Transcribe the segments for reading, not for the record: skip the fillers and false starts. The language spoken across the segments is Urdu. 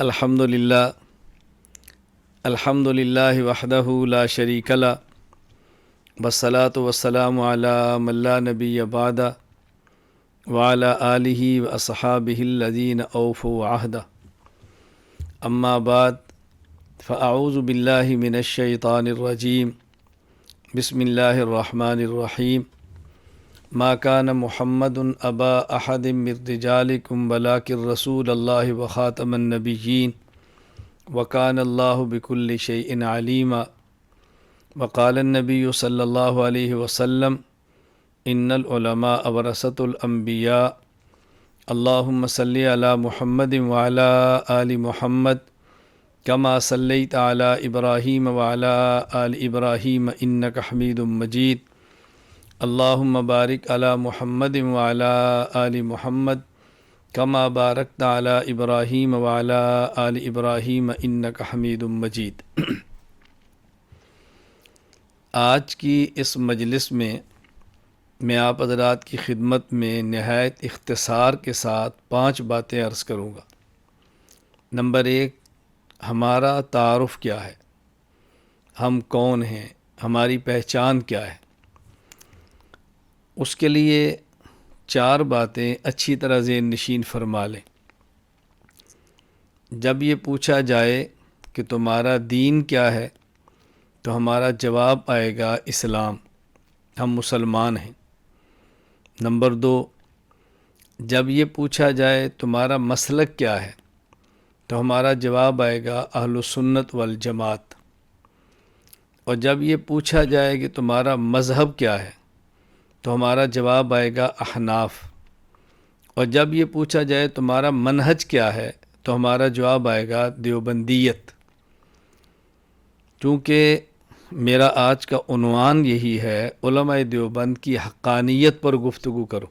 الحمدللہ الحمدللہ وحدہ لا شریک لہ والصلاۃ والسلام علی من لا نبی بعدہ وعلی آلہ واصحابہ الذین اوفوا عہدہ اما بعد فاعوذ باللہ من الشیطان الرجیم بسم اللہ الرحمن الرحیم ما کان محمد ابا احد من رجالکم ولکن رسول اللہ وخاتم النبیین وکان اللہ بکل شیء علیما وقال النبی صلی اللہ علیہ وسلم ان العلماء ورثۃ الانبیاء اللہم صلی علی محمد وعلی آل محمد کما صلیت علی ابراہیم وعلی آل ابراہیم انک حمید مجید اللہم بارک علی محمد وعلی آل محمد کما بارکت علی ابراہیم وعلی آل ابراہیم انک حمید مجید۔ آج کی اس مجلس میں آپ حضرات کی خدمت میں نہایت اختصار کے ساتھ 5 باتیں عرض کروں گا۔ نمبر 1، ہمارا تعارف کیا ہے، ہم کون ہیں، ہماری پہچان کیا ہے۔ اس کے لیے 4 باتیں اچھی طرح ذہن نشین فرما لیں۔ جب یہ پوچھا جائے کہ تمہارا دین کیا ہے تو ہمارا جواب آئے گا اسلام، ہم مسلمان ہیں۔ نمبر 2، جب یہ پوچھا جائے تمہارا مسلک کیا ہے تو ہمارا جواب آئے گا اہل سنت والجماعت۔ اور جب یہ پوچھا جائے کہ تمہارا مذہب کیا ہے تو ہمارا جواب آئے گا احناف۔ اور جب یہ پوچھا جائے تمہارا منہج کیا ہے تو ہمارا جواب آئے گا دیوبندیت۔ چونکہ میرا آج کا عنوان یہی ہے علماء دیوبند کی حقانیت پر گفتگو کرو،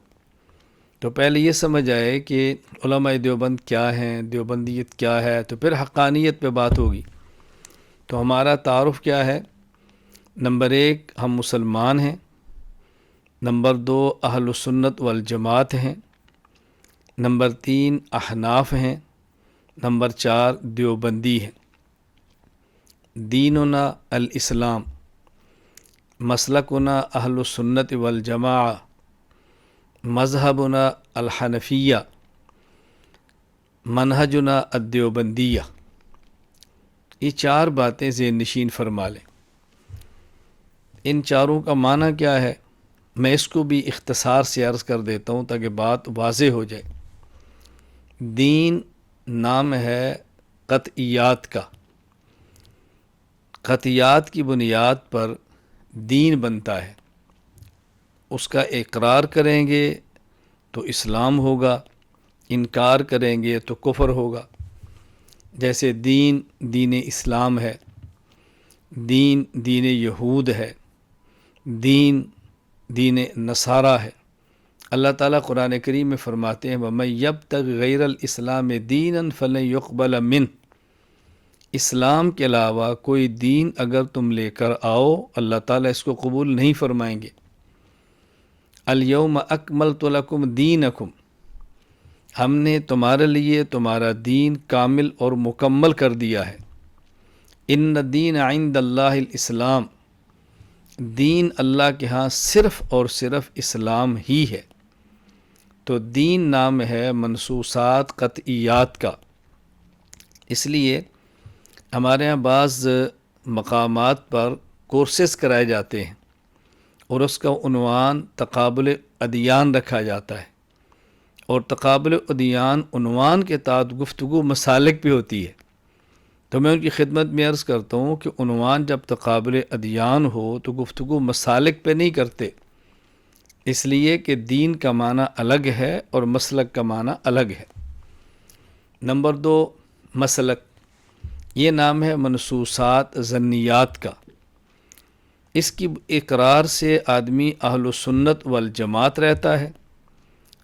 تو پہلے یہ سمجھ آئے کہ علماء دیوبند کیا ہیں، دیوبندیت کیا ہے، تو پھر حقانیت پہ بات ہوگی۔ تو ہمارا تعارف کیا ہے؟ نمبر 1، ہم مسلمان ہیں۔ نمبر 2، اہل سنت والجماعت ہیں۔ نمبر 3، احناف ہیں۔ نمبر 4، دیوبندی ہیں۔ دیننا الاسلام، مسلکنا اہل سنت والجماعہ، مذہبنا الحنفیہ، منہجنا الدیوبندیہ۔ یہ 4 باتیں ذہن نشین فرما لیں۔ ان چاروں کا معنی کیا ہے؟ میں اس کو بھی اختصار سے عرض کر دیتا ہوں تاکہ بات واضح ہو جائے۔ دین نام ہے قطعیات کا، قطعیات کی بنیاد پر دین بنتا ہے۔ اس کا اقرار کریں گے تو اسلام ہوگا، انکار کریں گے تو کفر ہوگا۔ جیسے دین اسلام ہے، دین یہود ہے، دین نصارہ ہے۔ اللہ تعالیٰ قرآن کریم میں فرماتے ہیں وَمَن يَبْتَغِ غَيْرَ الْإِسْلَامِ دِينًا فَلَن يُقْبَلَ مِنْهُ۔ اسلام کے علاوہ کوئی دین اگر تم لے کر آؤ اللہ تعالیٰ اس کو قبول نہیں فرمائیں گے۔ الْيَوْمَ أَكْمَلْتُ لَكُمْ دِينَكُمْ، ہم نے تمہارے لیے تمہارا دین کامل اور مکمل کر دیا ہے۔ ان الدین عند اللہ الاسلام، دین اللہ کے ہاں صرف اور صرف اسلام ہی ہے۔ تو دین نام ہے منصوصات قطعیات کا۔ اس لیے ہمارے ہاں بعض مقامات پر کورسز کرائے جاتے ہیں اور اس کا عنوان تقابل ادیان رکھا جاتا ہے، اور تقابل ادیان عنوان کے تحت گفتگو مسالک پہ ہوتی ہے۔ تو میں ان کی خدمت میں عرض کرتا ہوں کہ عنوان جب تقابل ادیان ہو تو گفتگو مسالک پہ نہیں کرتے، اس لیے کہ دین کا معنی الگ ہے اور مسلک کا معنی الگ ہے۔ نمبر 2، مسلک، یہ نام ہے منصوصات ظنیات کا۔ اس کی اقرار سے آدمی اہل سنت والجماعت رہتا ہے،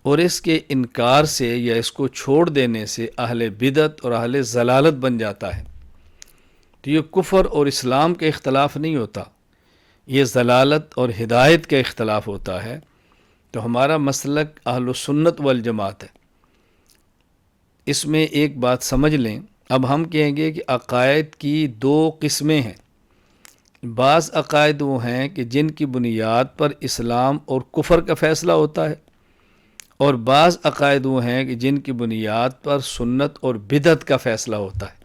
اور اس کے انکار سے یا اس کو چھوڑ دینے سے اہل بدعت اور اہل ضلالت بن جاتا ہے۔ تو یہ کفر اور اسلام کا اختلاف نہیں ہوتا، یہ ضلالت اور ہدایت کا اختلاف ہوتا ہے۔ تو ہمارا مسلک اہل سنت والجماعت ہے۔ اس میں ایک بات سمجھ لیں، اب ہم کہیں گے کہ عقائد کی دو قسمیں ہیں۔ بعض عقائد وہ ہیں کہ جن کی بنیاد پر اسلام اور کفر کا فیصلہ ہوتا ہے، اور بعض عقائد وہ ہیں کہ جن کی بنیاد پر سنت اور بدعت کا فیصلہ ہوتا ہے۔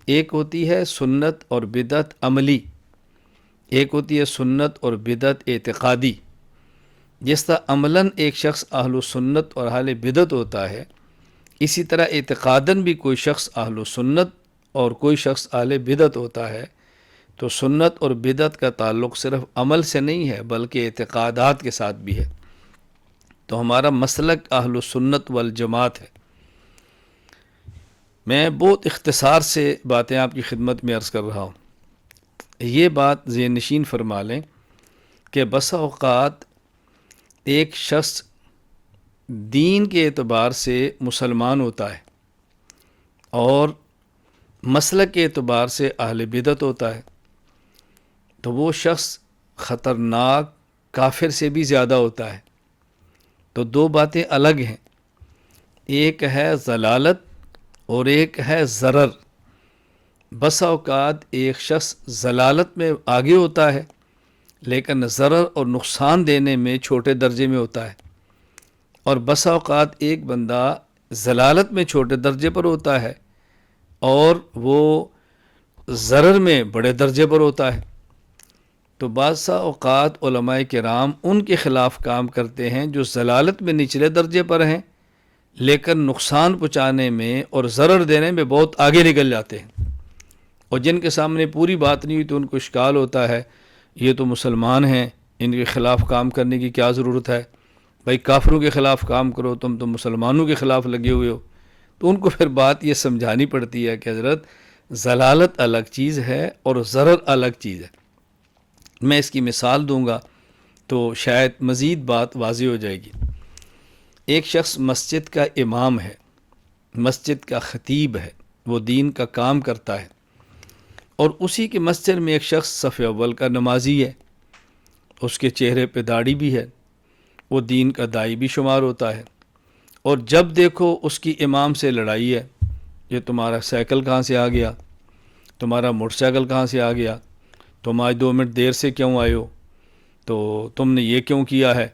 ایک ہوتی ہے سنت اور بدعت عملی، ایک ہوتی ہے سنت اور بدعت اعتقادی۔ جس طرح عملاً ایک شخص اہل سنت اور اہل بدعت ہوتا ہے، اسی طرح اعتقاداً بھی کوئی شخص اہل سنت اور کوئی شخص اہل بدعت ہوتا ہے۔ تو سنت اور بدعت کا تعلق صرف عمل سے نہیں ہے بلکہ اعتقادات کے ساتھ بھی ہے۔ تو ہمارا مسلک اہل سنت والجماعت ہے۔ میں بہت اختصار سے باتیں آپ کی خدمت میں عرض کر رہا ہوں۔ یہ بات ذہن نشین فرما لیں کہ بسا اوقات ایک شخص دین کے اعتبار سے مسلمان ہوتا ہے اور مسلک کے اعتبار سے اہل بدعت ہوتا ہے، تو وہ شخص خطرناک کافر سے بھی زیادہ ہوتا ہے۔ تو دو باتیں الگ ہیں، ایک ہے ضلالت اور ایک ہے ضرر۔ بسا اوقات ایک شخص ضلالت میں آگے ہوتا ہے لیکن ضرر اور نقصان دینے میں چھوٹے درجے میں ہوتا ہے، اور بسا اوقات ایک بندہ ضلالت میں چھوٹے درجے پر ہوتا ہے اور وہ ضرر میں بڑے درجے پر ہوتا ہے۔ تو بعض اوقات علماء کرام ان کے خلاف کام کرتے ہیں جو ضلالت میں نچلے درجے پر ہیں لیکن نقصان پہنچانے میں اور ضرر دینے میں بہت آگے نکل جاتے ہیں، اور جن کے سامنے پوری بات نہیں ہوئی تو ان کو اشکال ہوتا ہے یہ تو مسلمان ہیں، ان کے خلاف کام کرنے کی کیا ضرورت ہے؟ بھائی کافروں کے خلاف کام کرو، تم تو مسلمانوں کے خلاف لگے ہوئے ہو۔ تو ان کو پھر بات یہ سمجھانی پڑتی ہے کہ حضرت ضلالت الگ چیز ہے اور ضرر الگ چیز ہے۔ میں اس کی مثال دوں گا تو شاید مزید بات واضح ہو جائے گی۔ ایک شخص مسجد کا امام ہے، مسجد کا خطیب ہے، وہ دین کا کام کرتا ہے، اور اسی کے مسجد میں ایک شخص صف اول کا نمازی ہے، اس کے چہرے پہ داڑھی بھی ہے، وہ دین کا داعی بھی شمار ہوتا ہے، اور جب دیکھو اس کی امام سے لڑائی ہے، یہ تمہارا سائیکل کہاں سے آ گیا، تمہارا موٹر سائیکل کہاں سے آ گیا، تم آج 2 منٹ دیر سے کیوں آئے ہو، تو تم نے یہ کیوں کیا ہے،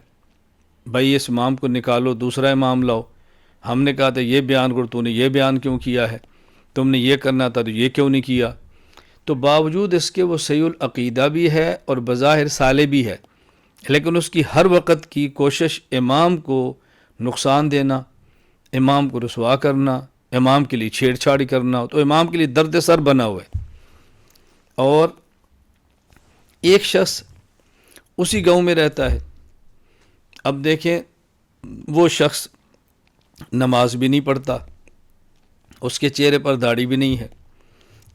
بھائی اس امام کو نکالو دوسرا امام لاؤ، ہم نے کہا تھا یہ بیان کرو، تو نے یہ بیان کیوں کیا ہے، تم نے یہ کرنا تھا تو یہ کیوں نہیں کیا۔ تو باوجود اس کے وہ صحیح العقیدہ بھی ہے اور بظاہر صالح بھی ہے، لیکن اس کی ہر وقت کی کوشش امام کو نقصان دینا، امام کو رسوا کرنا، امام کے لیے چھیڑ چھاڑی کرنا، تو امام کے لیے درد سر بنا ہوا ہے۔ اور ایک شخص اسی گاؤں میں رہتا ہے، اب دیکھیں وہ شخص نماز بھی نہیں پڑھتا، اس کے چہرے پر داڑھی بھی نہیں ہے،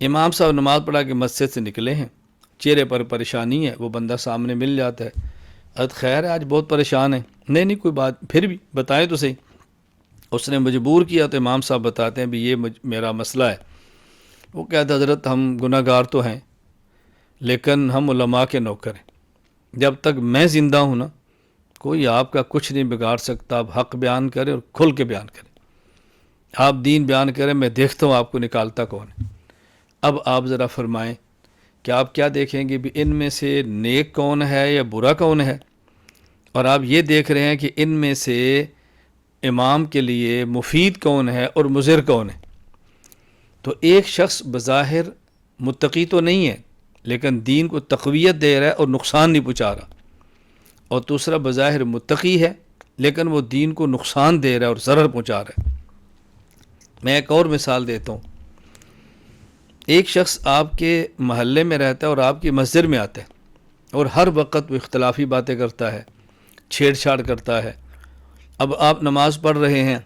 امام صاحب نماز پڑھا کے مسجد سے نکلے ہیں، چہرے پر پریشانی ہے، وہ بندہ سامنے مل جاتا ہے، حضرت خیر ہے آج بہت پریشان ہے، نہیں کوئی بات، پھر بھی بتائیں تو صحیح۔ اس نے مجبور کیا تو امام صاحب بتاتے ہیں بھی یہ میرا مسئلہ ہے۔ وہ کہتا ہے حضرت ہم گناہ گار تو ہیں لیکن ہم علماء کے نوکر ہیں، جب تک میں زندہ ہوں نا کوئی آپ کا کچھ نہیں بگاڑ سکتا، آپ حق بیان کریں اور کھل کے بیان کریں، آپ دین بیان کریں، میں دیکھتا ہوں آپ کو نکالتا کون ہے۔ اب آپ ذرا فرمائیں کہ آپ کیا دیکھیں گے بھی ان میں سے نیک کون ہے یا برا کون ہے، اور آپ یہ دیکھ رہے ہیں کہ ان میں سے امام کے لیے مفید کون ہے اور مضر کون ہے۔ تو ایک شخص بظاہر متقی تو نہیں ہے لیکن دین کو تقویت دے رہا ہے اور نقصان نہیں پہنچا رہا، اور دوسرا بظاہر متقی ہے لیکن وہ دین کو نقصان دے رہا ہے اور ضرر پہنچا رہا ہے۔ میں ایک اور مثال دیتا ہوں، ایک شخص آپ کے محلے میں رہتا ہے اور آپ کی مسجد میں آتا ہے اور ہر وقت وہ اختلافی باتیں کرتا ہے، چھیڑ چھاڑ کرتا ہے۔ اب آپ نماز پڑھ رہے ہیں،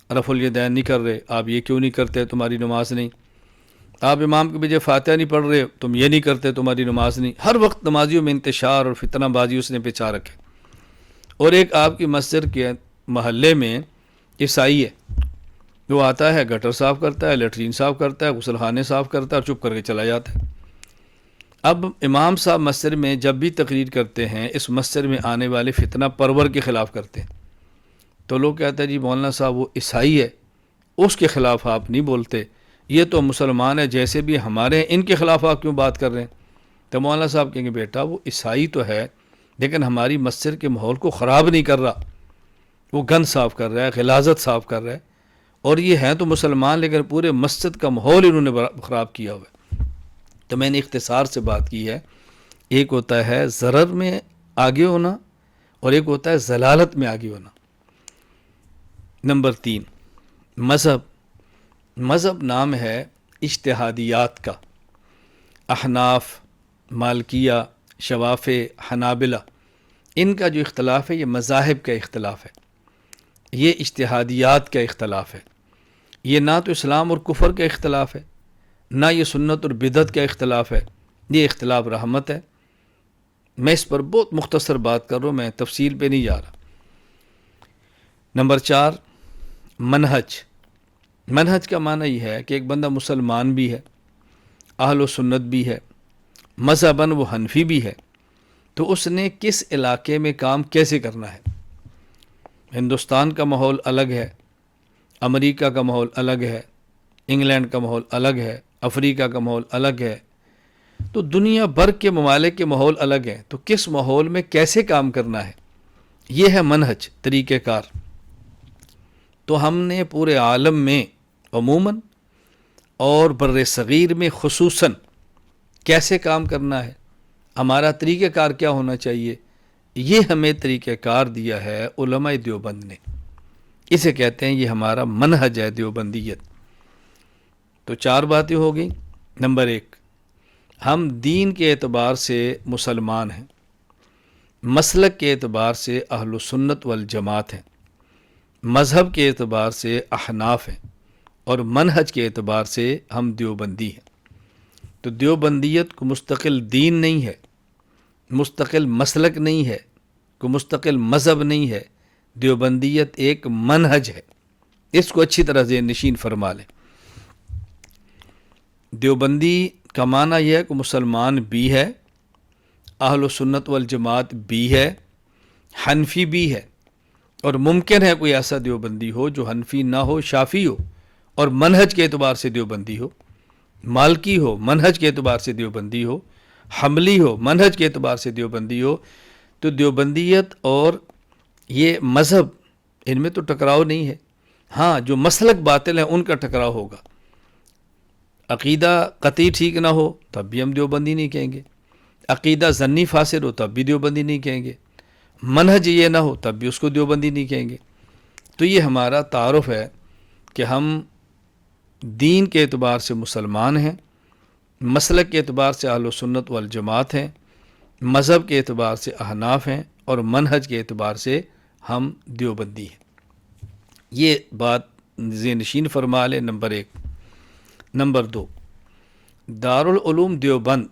رفع الیدین نہیں کر رہے، آپ یہ کیوں نہیں کرتے، تمہاری نماز نہیں، آپ امام کے بجائے فاتحہ نہیں پڑھ رہے، تم یہ نہیں کرتے، تمہاری نماز نہیں۔ ہر وقت نمازیوں میں انتشار اور فتنہ بازی اس نے پچھا رکھے۔ اور ایک آپ کی مسجد کے محلے میں عیسائی ہے، وہ آتا ہے گٹر صاف کرتا ہے، لیٹرین صاف کرتا ہے، غسل خانے صاف کرتا ہے اور چپ کر کے چلا جاتا ہے۔ اب امام صاحب مسجد میں جب بھی تقریر کرتے ہیں اس مسجد میں آنے والے فتنہ پرور کے خلاف کرتے ہیں، تو لوگ کہتے ہیں جی مولانا صاحب وہ عیسائی ہے، اس کے خلاف آپ نہیں بولتے، یہ تو مسلمان ہے جیسے بھی ہمارے ہیں، ان کے خلاف آپ کیوں بات کر رہے ہیں؟ تو مولانا صاحب کہیں گے بیٹا وہ عیسائی تو ہے لیکن ہماری مسجد کے ماحول کو خراب نہیں کر رہا، وہ گند صاف کر رہا ہے، غلاظت صاف کر رہا ہے، اور یہ ہیں تو مسلمان لیکن پورے مسجد کا ماحول انہوں نے خراب کیا ہوا ہے۔ تو میں نے اختصار سے بات کی ہے، ایک ہوتا ہے ضرر میں آگے ہونا اور ایک ہوتا ہے ضلالت میں آگے ہونا۔ نمبر 3، مذہب۔ مذہب نام ہے اجتہادیات کا۔ احناف، مالکیہ، شوافع، حنابلہ، ان کا جو اختلاف ہے یہ مذاہب کا اختلاف ہے، یہ اجتہادیات کا اختلاف ہے۔ یہ نہ تو اسلام اور کفر کا اختلاف ہے، نہ یہ سنت اور بدعت کا اختلاف ہے، یہ اختلاف رحمت ہے۔ میں اس پر بہت مختصر بات کر رہا ہوں، میں تفصیل پہ نہیں جا رہا۔ نمبر 4، منہج۔ منہج کا معنی یہ ہے کہ ایک بندہ مسلمان بھی ہے، اہل و سنت بھی ہے، مذہباً وہ حنفی بھی ہے، تو اس نے کس علاقے میں کام کیسے کرنا ہے۔ ہندوستان کا ماحول الگ ہے، امریکہ کا ماحول الگ ہے، انگلینڈ کا ماحول الگ ہے، افریقہ کا ماحول الگ ہے، تو دنیا بھر کے ممالک کے ماحول الگ ہیں، تو کس ماحول میں کیسے کام کرنا ہے، یہ ہے منہج، طریقہ کار۔ تو ہم نے پورے عالم میں عموماً اور بر صغیر میں خصوصاً کیسے کام کرنا ہے، ہمارا طریقہ کار کیا ہونا چاہیے، یہ ہمیں طریقہ کار دیا ہے علماء دیوبند نے۔ اسے کہتے ہیں یہ ہمارا منہج ہے دیوبندیت۔ تو 4 باتیں ہو گئیں۔ نمبر 1، ہم دین کے اعتبار سے مسلمان ہیں، مسلک کے اعتبار سے اہل سنت والجماعت ہیں، مذہب کے اعتبار سے احناف ہیں، اور منہج کے اعتبار سے ہم دیوبندی ہیں۔ تو دیوبندیت کو مستقل دین نہیں ہے، مستقل مسلک نہیں ہے، کوئی مستقل مذہب نہیں ہے، دیوبندیت ایک منہج ہے۔ اس کو اچھی طرح ذہن نشین فرما لیں۔ دیوبندی کا معنی یہ ہے کہ مسلمان بھی ہے، اہل سنت والجماعت بھی ہے، حنفی بھی ہے، اور ممکن ہے کوئی ایسا دیوبندی ہو جو حنفی نہ ہو، شافعی ہو اور منہج کے اعتبار سے دیوبندی ہو، مالکی ہو، منہج کے اعتبار سے دیوبندی ہو، حملی ہو، منہج کے اعتبار سے دیوبندی ہو۔ تو دیوبندیت اور یہ مذہب ان میں تو ٹکراؤ نہیں ہے، ہاں جو مسلک باطل ہیں ان کا ٹکراؤ ہوگا۔ عقیدہ قطعی ٹھیک نہ ہو تب بھی ہم دیوبندی نہیں کہیں گے، عقیدہ ظنی فاسد ہو تب بھی دیوبندی نہیں کہیں گے، منہج یہ نہ ہو تب بھی اس کو دیوبندی نہیں کہیں گے۔ تو یہ ہمارا تعارف ہے کہ ہم دین کے اعتبار سے مسلمان ہیں، مسلک کے اعتبار سے اہل سنت والجماعت ہیں، مذہب کے اعتبار سے احناف ہیں، اور منہج کے اعتبار سے ہم دیوبندی ہیں۔ یہ بات ذہن نشین فرما لیں، نمبر 1۔ نمبر 2، دارالعلوم دیوبند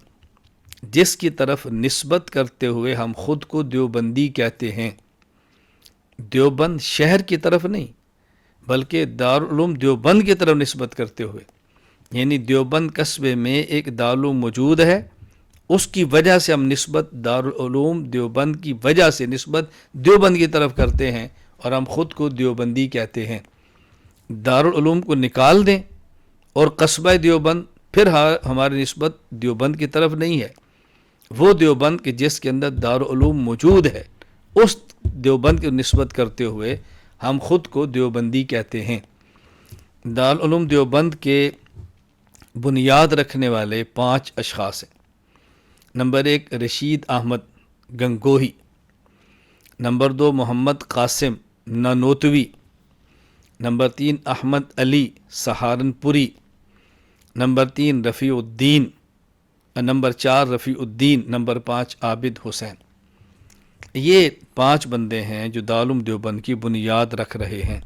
جس کی طرف نسبت کرتے ہوئے ہم خود کو دیوبندی کہتے ہیں، دیوبند شہر کی طرف نہیں بلکہ دارالعلوم دیوبند کی طرف نسبت کرتے ہوئے، یعنی دیوبند قصبے میں ایک دارالعلوم موجود ہے، اس کی وجہ سے ہم نسبت دارالعلوم دیوبند کی وجہ سے نسبت دیوبند کی طرف کرتے ہیں اور ہم خود کو دیوبندی کہتے ہیں۔ دارالعلوم کو نکال دیں اور قصبہ دیوبند، پھر ہماری نسبت دیوبند کی طرف نہیں ہے، وہ دیوبند کہ جس کے اندر دارالعلوم موجود ہے اس دیوبند کی نسبت کرتے ہوئے ہم خود کو دیوبندی کہتے ہیں۔ دارالعلوم دیوبند کے بنیاد رکھنے والے 5 اشخاص ہیں۔ نمبر 1، رشید احمد گنگوہی۔ نمبر 2، محمد قاسم نانوتوی۔ نمبر 3، احمد علی سہارنپوری۔ نمبر 3، رفیع الدین۔ نمبر 4، رفیع الدین۔ نمبر 5، عابد حسین۔ یہ 5 بندے ہیں جو دارالعلوم دیوبند کی بنیاد رکھ رہے ہیں۔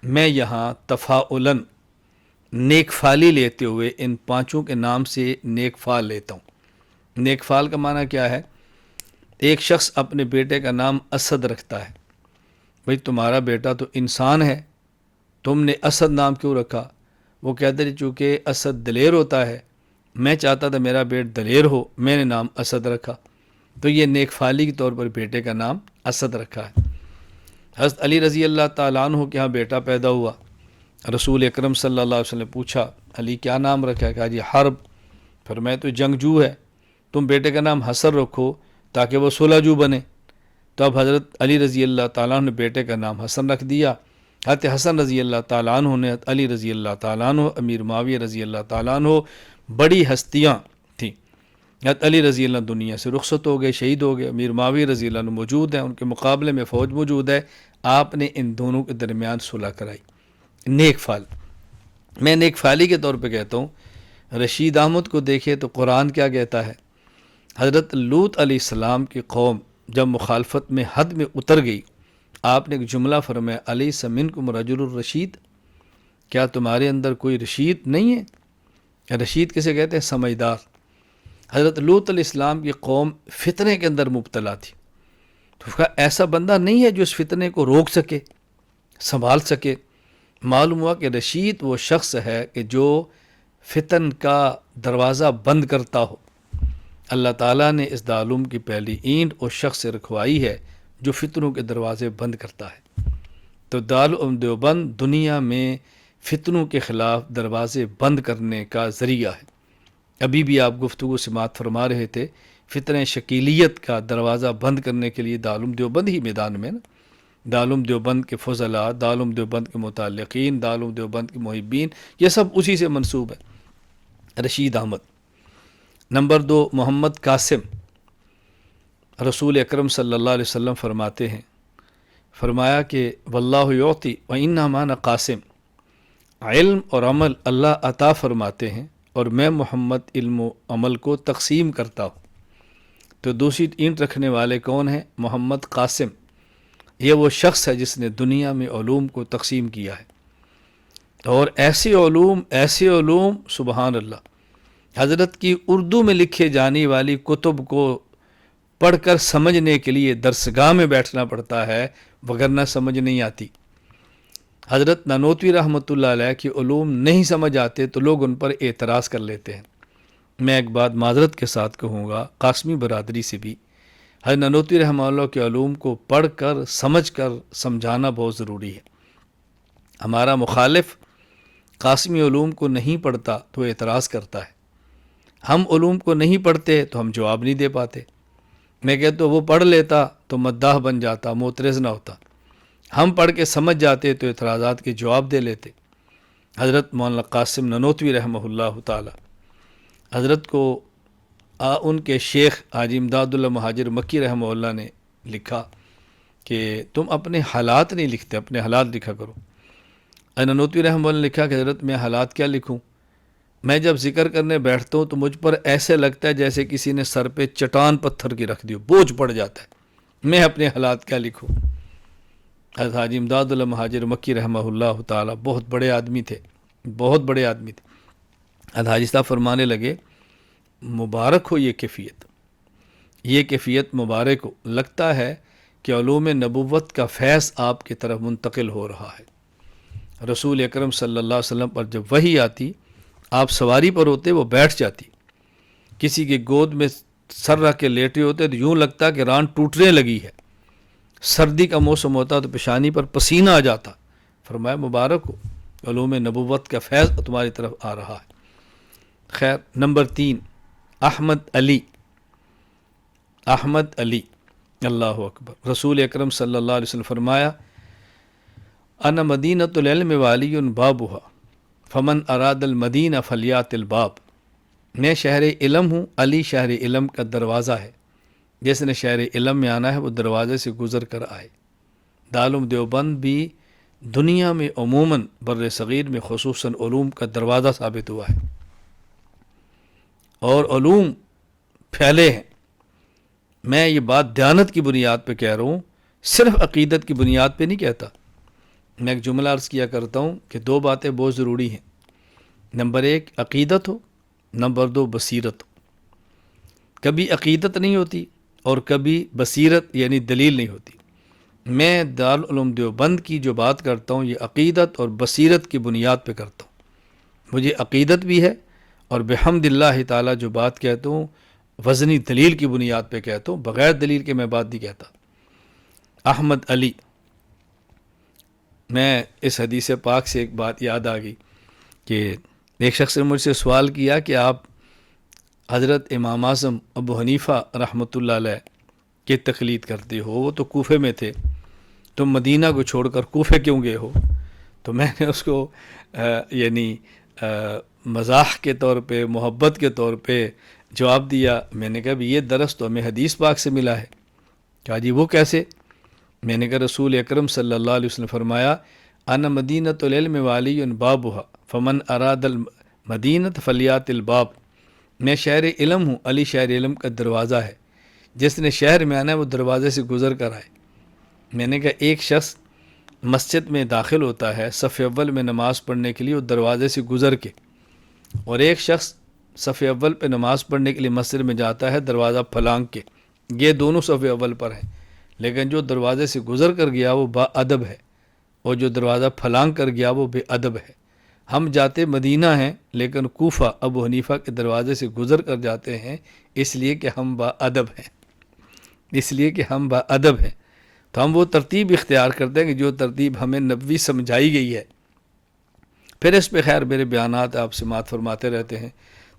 میں یہاں تفاعلاً نیک فالی لیتے ہوئے ان 5 کے نام سے نیک فال لیتا ہوں۔ نیک فال کا معنی کیا ہے؟ ایک شخص اپنے بیٹے کا نام اسد رکھتا ہے، بھئی تمہارا بیٹا تو انسان ہے، تم نے اسد نام کیوں رکھا؟ وہ کہتے ہیں چونکہ اسد دلیر ہوتا ہے، میں چاہتا تھا میرا بیٹ دلیر ہو، میں نے نام اسد رکھا۔ تو یہ نیک فالی کے طور پر بیٹے کا نام اسد رکھا ہے۔ حضرت علی رضی اللہ تعالیٰ عنہ کے ہاں بیٹا پیدا ہوا، رسول اکرم صلی اللہ علیہ وسلم نے پوچھا علی کیا نام رکھا ہے؟ کہا جی حرب. فرمایا تو جنگجو ہے، تم بیٹے کا نام حسن رکھو تاکہ وہ صلحجو بنے. تو اب حضرت علی رضی اللہ تعالیٰ عنہ نے بیٹے کا نام حسن رکھ دیا. حضرت حسن رضی اللہ تعالیٰ عنہ نے حضرت علی رضی اللہ تعالیٰ عنہ، امیر معاویہ رضی اللہ تعالیٰ عنہ، بڑی ہستیاں تھیں. حضرت علی رضی اللہ عنہ دنیا سے رخصت ہو گئے، شہید ہو گئے. امیر معاویہ رضی اللہ عنہ موجود ہیں، ان کے مقابلے میں فوج موجود ہے. آپ نے ان دونوں کے درمیان صلح کرائی. نیک فال، میں نیک فالی کے طور پہ کہتا ہوں. رشید احمد کو دیکھے تو قرآن کیا کہتا ہے؟ حضرت لوط علیہ السلام کی قوم جب مخالفت میں حد میں اتر گئی، آپ نے ایک جملہ فرمایا الیس منکم رجل الرشید، کیا تمہارے اندر کوئی رشید نہیں ہے؟ رشید کسے کہتے ہیں؟ سمجھدار. حضرت لوط علیہ السلام کی قوم فتنے کے اندر مبتلا تھی، تو کہا ایسا بندہ نہیں ہے جو اس فتنے کو روک سکے، سنبھال سکے. معلوم ہوا کہ رشید وہ شخص ہے کہ جو فتن کا دروازہ بند کرتا ہو. اللہ تعالیٰ نے اس دارالعلوم کی پہلی اینٹ اس شخص سے رکھوائی ہے جو فتنوں کے دروازے بند کرتا ہے. تو دارالعلوم دیوبند دنیا میں فتنوں کے خلاف دروازے بند کرنے کا ذریعہ ہے. ابھی بھی آپ گفتگو سماعت فرما رہے تھے، فتنہ شکیلیت کا دروازہ بند کرنے کے لیے دارالعلوم دیوبند ہی میدان میں نا. دارالعلوم دیوبند کے فضلاء، دارالعلوم دیوبند کے متعلقین، دارالعلوم دیوبند کے محبین، یہ سب اسی سے منسوب ہے. رشید احمد. نمبر 2 محمد قاسم. رسول اکرم صلی اللہ علیہ وسلم فرماتے ہیں، فرمایا کہ واللہ یعطی و انما انا قاسم، علم اور عمل اللہ عطا فرماتے ہیں اور میں محمد علم و عمل کو تقسیم کرتا ہوں. تو دوسری اینٹ رکھنے والے کون ہیں؟ محمد قاسم. یہ وہ شخص ہے جس نے دنیا میں علوم کو تقسیم کیا ہے، اور ایسے علوم سبحان اللہ. حضرت کی اردو میں لکھے جانے والی کتب کو پڑھ کر سمجھنے کے لیے درسگاہ میں بیٹھنا پڑتا ہے، وگرنہ سمجھ نہیں آتی. حضرت نانوتوی رحمۃ اللہ علیہ کی علوم نہیں سمجھ آتے تو لوگ ان پر اعتراض کر لیتے ہیں. میں ایک بات معذرت کے ساتھ کہوں گا قاسمی برادری سے بھی، حضرت نانوتوی رحمہ اللہ کے علوم کو پڑھ کر سمجھ کر سمجھانا بہت ضروری ہے. ہمارا مخالف قاسمی علوم کو نہیں پڑھتا تو اعتراض کرتا ہے، ہم علوم کو نہیں پڑھتے تو ہم جواب نہیں دے پاتے. میں کہتا ہوں وہ پڑھ لیتا تو مداح بن جاتا، معترض نہ ہوتا. ہم پڑھ کے سمجھ جاتے تو اعتراضات کے جواب دے لیتے. حضرت مولانا قاسم نانوتوی رحمہ اللہ تعالی، حضرت کو ان کے شیخ حاجی امداد اللہ مہاجر مکی رحمہ اللہ نے لکھا کہ تم اپنے حالات نہیں لکھتے، اپنے حالات لکھا کرو. نانوتوی رحمہ اللہ نے لکھا کہ حضرت میں حالات کیا لکھوں، میں جب ذکر کرنے بیٹھتا ہوں تو مجھ پر ایسے لگتا ہے جیسے کسی نے سر پہ چٹان پتھر کی رکھ دی ہو، بوجھ پڑ جاتا ہے. میں اپنے حالات کیا لکھوں. حضرت حاجی امداد اللہ مہاجر مکی رحمہ اللہ تعالی بہت بڑے آدمی تھے، بہت بڑے آدمی تھے. حضرت حاجی صاحب فرمانے لگے مبارک ہو یہ کیفیت مبارک ہو، لگتا ہے کہ علوم نبوت کا فیض آپ کی طرف منتقل ہو رہا ہے. رسول اکرم صلی اللہ علیہ وسلم پر جب وحی آتی، آپ سواری پر ہوتے وہ بیٹھ جاتی، کسی کی گود میں سر رکھ کے لیٹے ہوتے تو یوں لگتا کہ ران ٹوٹنے لگی ہے. سردی کا موسم ہوتا تو پیشانی پر پسینہ آ جاتا. فرمایا مبارک ہو، علوم نبوت کا فیض تمہاری طرف آ رہا ہے. خیر. نمبر 3 احمد علی. اللہ اکبر. رسول اکرم صلی اللہ علیہ وسلم فرمایا انا مدینۃ العلم والی بابها فمن اراد المدینہ فلیات الباب. میں شہر علم ہوں، علی شہر علم کا دروازہ ہے. جس نے شہر علم میں آنا ہے وہ دروازے سے گزر کر آئے. دارالعلوم دیوبند بھی دنیا میں عموماً بر صغیر میں خصوصاً علوم کا دروازہ ثابت ہوا ہے، اور علوم پھیلے ہیں. میں یہ بات دیانت کی بنیاد پہ کہہ رہا ہوں، صرف عقیدت کی بنیاد پہ نہیں کہتا. میں ایک جملہ عرض کیا کرتا ہوں کہ 2 باتیں بہت ضروری ہیں. نمبر 1 عقیدت ہو، نمبر 2 بصیرت ہو. کبھی عقیدت نہیں ہوتی اور کبھی بصیرت یعنی دلیل نہیں ہوتی. میں دارالعلوم دیوبند کی جو بات کرتا ہوں یہ عقیدت اور بصیرت کی بنیاد پہ کرتا ہوں. مجھے عقیدت بھی ہے اور بحمد اللہ تعالیٰ جو بات کہتا ہوں وزنی دلیل کی بنیاد پہ کہتا ہوں، بغیر دلیل کے میں بات نہیں کہتا. احمد علی. میں اس حدیث پاک سے ایک بات یاد آ گئی کہ ایک شخص نے مجھ سے سوال کیا کہ آپ حضرت امام اعظم ابو حنیفہ رحمۃ اللہ علیہ کی تقلید کرتے ہو، وہ تو کوفے میں تھے، تم مدینہ کو چھوڑ کر کوفے کیوں گئے ہو؟ تو میں نے اس کو یعنی مزاح کے طور پہ، محبت کے طور پہ جواب دیا۔ میں نے کہا بھی یہ درس تو ہمیں حدیث پاک سے ملا ہے۔ کہا جی وہ کیسے؟ میں نے کہا رسول اکرم صلی اللہ علیہ وسلم فرمایا انا مدینۃ العلم والی بابها فمن اراد المدینۃ فلیات الباب، میں شہر علم ہوں، علی شہر علم کا دروازہ ہے، جس نے شہر میں آنا ہے وہ دروازے سے گزر کر آئے۔ میں نے کہا ایک شخص مسجد میں داخل ہوتا ہے صف اول میں نماز پڑھنے کے لیے، وہ دروازے سے گزر کے، اور ایک شخص صف اول پہ نماز پڑھنے کے لیے مسجد میں جاتا ہے دروازہ پھلانگ کے، یہ دونوں صف اول پر ہیں، لیکن جو دروازے سے گزر کر گیا وہ با ادب ہے، اور جو دروازہ پھلانگ کر گیا وہ بے ادب ہے۔ ہم جاتے مدینہ ہیں لیکن کوفہ ابو حنیفہ کے دروازے سے گزر کر جاتے ہیں، اس لیے کہ ہم با ادب ہیں، اس لیے کہ ہم با ادب ہیں۔ تو ہم وہ ترتیب اختیار کرتے ہیں کہ جو ترتیب ہمیں نبوی سمجھائی گئی ہے۔ پھر اس پہ خیر میرے بیانات آپ سماعت فرماتے رہتے ہیں،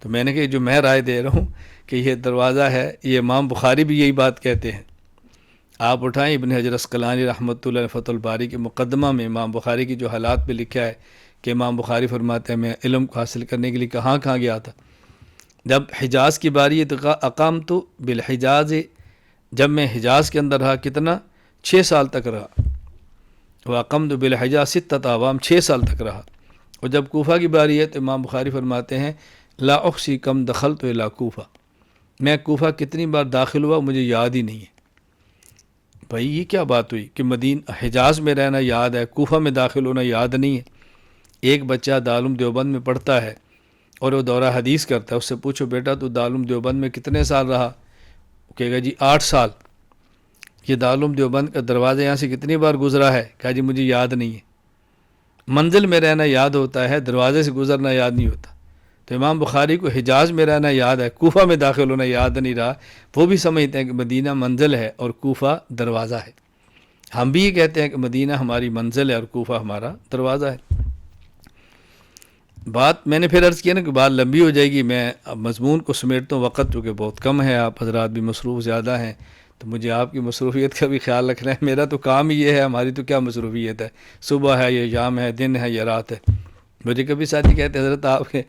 تو میں نے کہا جو میں رائے دے رہا ہوں کہ یہ دروازہ ہے، یہ امام بخاری بھی یہی بات کہتے ہیں۔ آپ اٹھائیں ابن حجر عسقلانی رحمۃ اللہ علیہ فتح الباری کے مقدمہ میں امام بخاری کی جو حالات پہ لکھا ہے کہ امام بخاری فرماتے ہیں میں علم کو حاصل کرنے کے لیے کہاں گیا تھا۔ جب حجاز کی باری ہے تو اقام تو بالحجاز، جب میں حجاز کے اندر رہا کتنا 6 سال تک رہا، وہ اقام تو بالحجاز ستۃ اعوام 6 سال تک رہا۔ اور جب کوفہ کی باری ہے تو امام بخاری فرماتے ہیں لا احصی کم دخلت الی کوفہ، میں کوفہ کتنی بار داخل ہوا مجھے یاد ہی نہیں ہے۔ بھائی یہ کیا بات ہوئی کہ مدینہ حجاز میں رہنا یاد ہے، کوفہ میں داخل ہونا یاد نہیں ہے؟ ایک بچہ دارالعلوم دیوبند میں پڑھتا ہے اور وہ دورہ حدیث کرتا ہے، اس سے پوچھو بیٹا تو دارالعلوم دیوبند میں کتنے سال رہا؟ وہ کہے گا جی 8 سال۔ یہ دارالعلوم دیوبند کا دروازہ یہاں سے کتنی بار گزرا ہے؟ کہا جی مجھے یاد نہیں ہے۔ منزل میں رہنا یاد ہوتا ہے، دروازے سے گزرنا یاد نہیں ہوتا۔ تو امام بخاری کو حجاز میں رہنا یاد ہے، کوفہ میں داخل ہونا یاد نہیں رہا۔ وہ بھی سمجھتے ہیں کہ مدینہ منزل ہے اور کوفہ دروازہ ہے۔ ہم بھی یہ کہتے ہیں کہ مدینہ ہماری منزل ہے اور کوفہ ہمارا دروازہ ہے۔ بات میں نے پھر عرض کیا نا کہ بات لمبی ہو جائے گی، میں اب مضمون کو سمیٹتا ہوں، وقت چونکہ بہت کم ہے، آپ حضرات بھی مصروف زیادہ ہیں، تو مجھے آپ کی مصروفیت کا بھی خیال رکھنا ہے۔ میرا تو کام ہی یہ ہے، ہماری تو کیا مصروفیت ہے، صبح ہے یا شام ہے، دن ہے یا رات ہے۔ مجھے کبھی ساتھی کہتے ہیں حضرت آپ کے،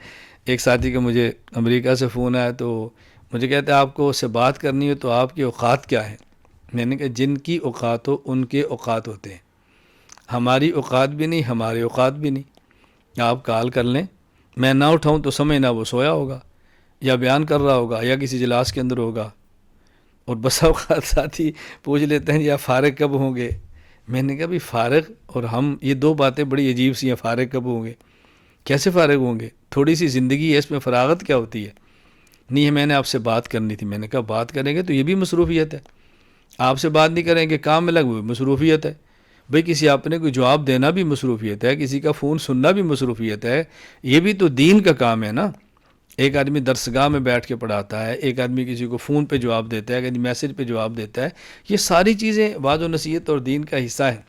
ایک ساتھی کا مجھے امریکہ سے فون آیا تو مجھے کہتے ہیں آپ کو اس سے بات کرنی ہے تو آپ کے اوقات کیا ہیں؟ میں نے کہا جن کی اوقات ہو ان کے اوقات ہوتے ہیں، ہماری اوقات بھی نہیں، ہمارے اوقات بھی نہیں۔ آپ کال کر لیں، میں نہ اٹھاؤں تو سمجھنا وہ سویا ہوگا یا بیان کر رہا ہوگا یا کسی اجلاس کے اندر ہوگا۔ اور بس اوقات ساتھی پوچھ لیتے ہیں یا فارغ کب ہوں گے؟ میں نے کہا بھی فارغ اور ہم یہ دو باتیں بڑی عجیب سی ہیں، فارغ کب ہوں گے؟ کیسے فارغ ہوں گے؟ تھوڑی سی زندگی ہے، اس میں فراغت کیا ہوتی ہے؟ نہیں ہے میں نے آپ سے بات کرنی تھی۔ میں نے کہا بات کریں گے تو یہ بھی مصروفیت ہے، آپ سے بات نہیں کریں گے کام میں لگ ہوئی مصروفیت ہے۔ بھئی کسی اپنے کو جواب دینا بھی مصروفیت ہے، کسی کا فون سننا بھی مصروفیت ہے، یہ بھی تو دین کا کام ہے نا۔ ایک آدمی درسگاہ میں بیٹھ کے پڑھاتا ہے، ایک آدمی کسی کو فون پہ جواب دیتا ہے، کسی میسج پہ جواب دیتا ہے، یہ ساری چیزیں وعظ و نصیحت اور دین کا حصہ ہے۔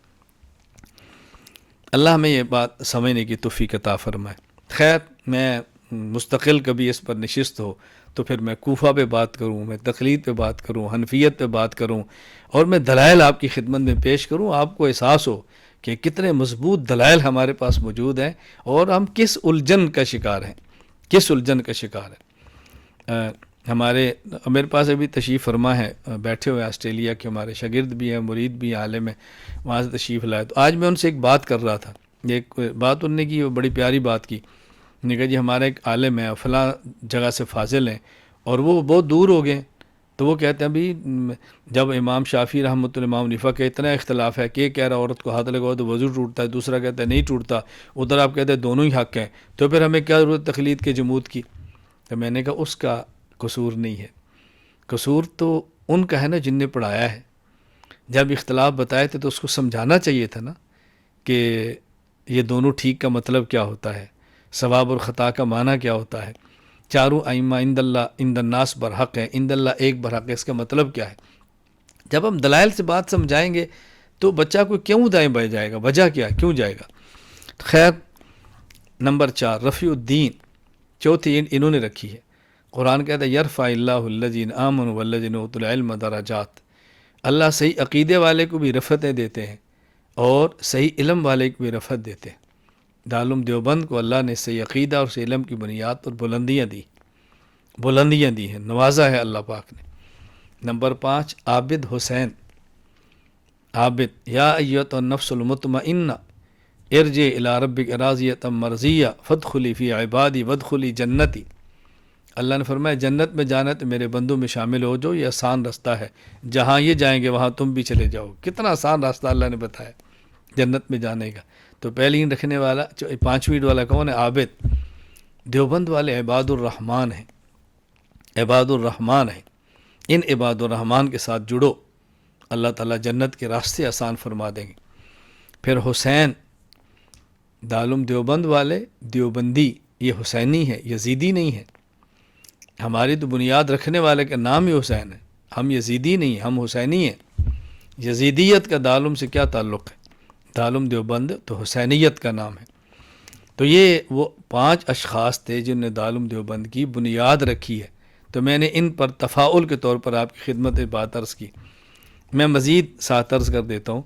اللہ ہمیں یہ بات سمجھنے کی توفیق عطا فرمائے۔ خیر میں مستقل کبھی اس پر نشست ہو تو پھر میں کوفہ پہ بات کروں، میں تقلید پہ بات کروں، حنفیت پہ بات کروں، اور میں دلائل آپ کی خدمت میں پیش کروں، آپ کو احساس ہو کہ کتنے مضبوط دلائل ہمارے پاس موجود ہیں اور ہم کس الجھن کا شکار ہیں، کس الجھن کا شکار ہے۔ ہمارے میرے پاس ابھی تشریف فرما ہے، بیٹھے ہوئے آسٹریلیا کے ہمارے شاگرد بھی ہیں، مرید بھی ہیں، عالم ہیں، وہاں سے تشریف لائے۔ تو آج میں ان سے ایک بات کر رہا تھا، ایک بات انہوں نے کی، وہ بڑی پیاری بات کی۔ نے کہا جی ہمارا ایک عالم ہے، فلاں جگہ سے فاضل ہیں اور وہ بہت دور ہو گئے، تو وہ کہتے ہیں بھی جب امام شافعی رحمۃ اللہ امام حنیفہ کا اتنا اختلاف ہے کہ ایک کہہ رہا عورت کو ہاتھ لگاؤ تو وضو ٹوٹتا ہے، دوسرا کہتا ہے نہیں ٹوٹتا، ادھر آپ کہتے ہیں دونوں ہی حق ہیں، تو پھر ہمیں کیا ضرورت تقلید کے جمود کی؟ تو میں نے کہا اس کا قصور نہیں ہے، قصور تو ان کا ہے نا جن نے پڑھایا ہے۔ جب اختلاف بتائے تھے تو اس کو سمجھانا چاہیے تھا نا کہ یہ دونوں ٹھیک کا مطلب کیا ہوتا ہے، ثواب اور خطا کا معنی کیا ہوتا ہے، چاروں ائمہ عند اللہ عند الناس برحق ہے، عند اللہ ایک برحق ہے، اس کا مطلب کیا ہے۔ جب ہم دلائل سے بات سمجھائیں گے تو بچہ کو کیوں دائیں بائیں جائے گا؟ وجہ کیا، کیوں جائے گا؟ خیر، نمبر 4 رفیع الدین، چوتھی انہوں نے رکھی ہے۔ قرآن کہتا ہے یرفع اللہ الذین آمنوا والذین اوتوا العلم درجات، اللہ صحیح عقیدے والے کو بھی رفعتیں دیتے ہیں اور صحیح علم والے کو بھی رفعت دیتے ہیں۔ دارالعلوم دیوبند کو اللہ نے صحیح عقیدہ اور صحیح علم کی بنیاد پر بلندیاں دی ہیں، نوازا ہے اللہ پاک نے۔ نمبر 5 عابد حسین، عابد، یا ایتها النفس المطمئنہ ارجع الی ربک راضیۃ مرضیہ فادخلی فی عبادی وادخلی جنتی۔ اللہ نے فرمایا جنت میں جانا ہے تو میرے بندوں میں شامل ہو جاؤ، یہ آسان راستہ ہے، جہاں یہ جائیں گے وہاں تم بھی چلے جاؤ۔ کتنا آسان راستہ اللہ نے بتایا جنت میں جانے کا۔ تو پہلی رکھنے والا 5ویں والا کون ہے؟ عابد۔ دیوبند والے عباد الرحمن ہیں، عباد الرحمن ہیں، ان عباد الرحمن کے ساتھ جڑو، اللہ تعالیٰ جنت کے راستے آسان فرما دیں گے۔ پھر حسین، دارالعلوم دیوبند والے دیوبندی، یہ حسینی ہے، یزیدی نہیں ہے۔ ہماری تو بنیاد رکھنے والے کا نام ہی حسین ہے، ہم یزیدی نہیں ہیں، ہم حسینی ہیں۔ یزیدیت کا دارالعلوم سے کیا تعلق ہے؟ دارالعلوم دیوبند تو حسینیت کا نام ہے۔ تو یہ وہ 5 اشخاص تھے جنہوں نے دارالعلوم دیوبند کی بنیاد رکھی ہے۔ تو میں نے ان پر تفاعل کے طور پر آپ کی خدمت بات عرض کی۔ میں مزید ساتھ عرض کر دیتا ہوں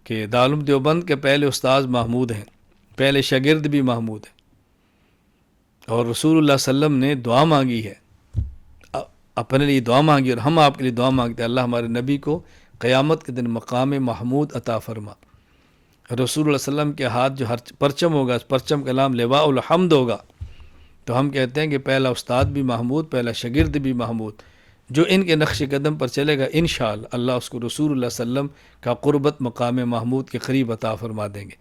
کہ دارالعلوم دیوبند کے پہلے استاذ محمود ہیں، پہلے شاگرد بھی محمود ہیں، اور رسول اللہ صلی اللہ علیہ وسلم نے دعا مانگی ہے، اپنے لیے دعا مانگی، اور ہم آپ کے لیے دعا مانگتے ہیں اللہ ہمارے نبی کو قیامت کے دن مقام محمود عطا فرما۔ رسول اللہ صلی اللہ علیہ وسلم کے ہاتھ جو ہر پرچم ہوگا، اس پرچم کا نام لواء الحمد ہوگا۔ تو ہم کہتے ہیں کہ پہلا استاد بھی محمود، پہلا شاگرد بھی محمود، جو ان کے نقش قدم پر چلے گا انشاءاللہ اللہ اس کو رسول اللہ صلی اللہ علیہ وسلم کا قربت مقام محمود کے قریب عطا فرما دیں گے،